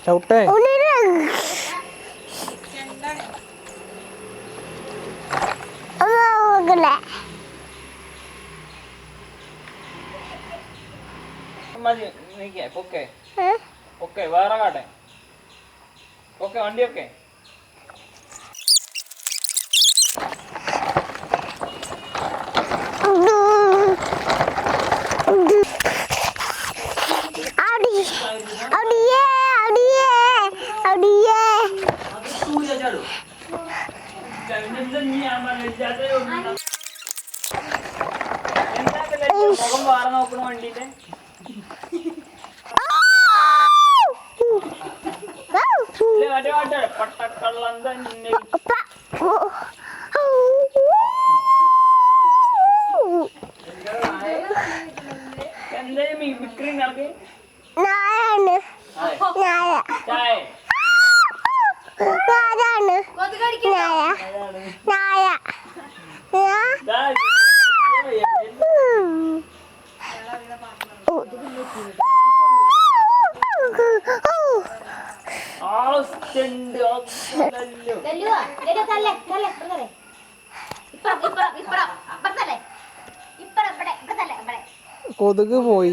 ചവിട്ടേ okay വേറെ കാട്ടെ okay വണ്ടി ഒക്കെ മുഖം വാറ നോക്കണ വണ്ടിന്റെ പട്ടക്കള്ളം തന്നെ എന്താ മിക്രി നടക്ക് കൊതുക് പോയി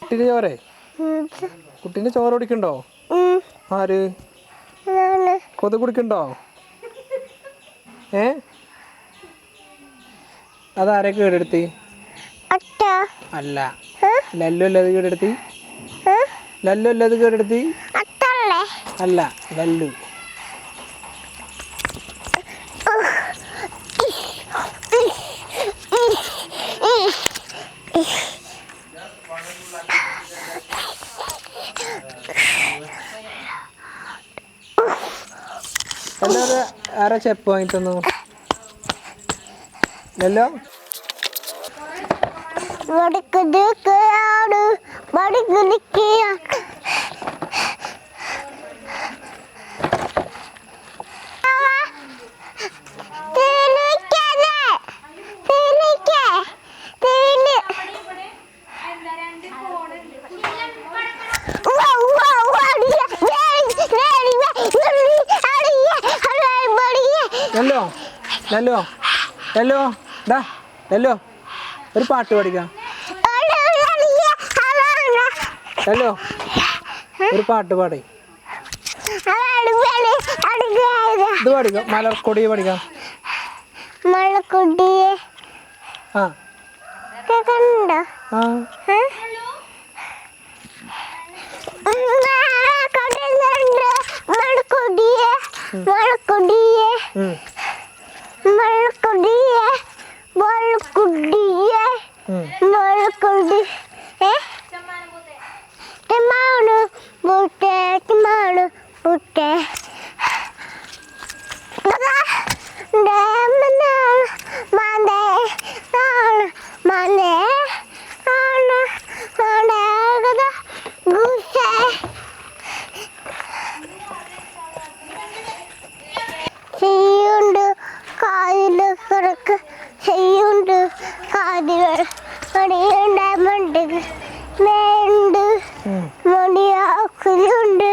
കുട്ടിന്റെ ചോരേ കുട്ടീന്റെ ചോര കുടിക്കണ്ടോ ആര് കൊതുക് കുടിക്കണ്ടോ അതാരെ കേടെടുത്തി അല്ല ലല്ലു അല്ലത് കേടെടുത്തി ലല്ലു അല്ലത് കേടെടുത്തി അല്ല ലല്ലു എല്ലാവരും ആരാ ചെപ്പ് വാങ്ങി തന്നു ലല്ലോ ലല്ലോ ലല്ലോ ലല്ലോ ഡാ ലല്ലോ ഒരു പാട്ട് പാടിക്കാം ലല്ലോ ഒരു പാട്ട് പാടി ഇത് പാടിക്കാം മലർക്കൊടി പാടിക്കാം മലർക്കൊടിയെ ആ ആ മലർക്കൊടിയെ മലർക്കൊടിയെ മലർക്കൊടിയെ മലർക്കൊടിയെ മലർക്കൊടി തെമാണു ബുട്ടെ തെമാണു ബുട്ടെ ചെയ്യുണ്ട് കാതില് കിടക്ക് ചെയ്യുണ്ട് കാതികൾ മടിയുണ്ട് മണ്ട് മേണ്ട് മടിയാക്കുലുണ്ട്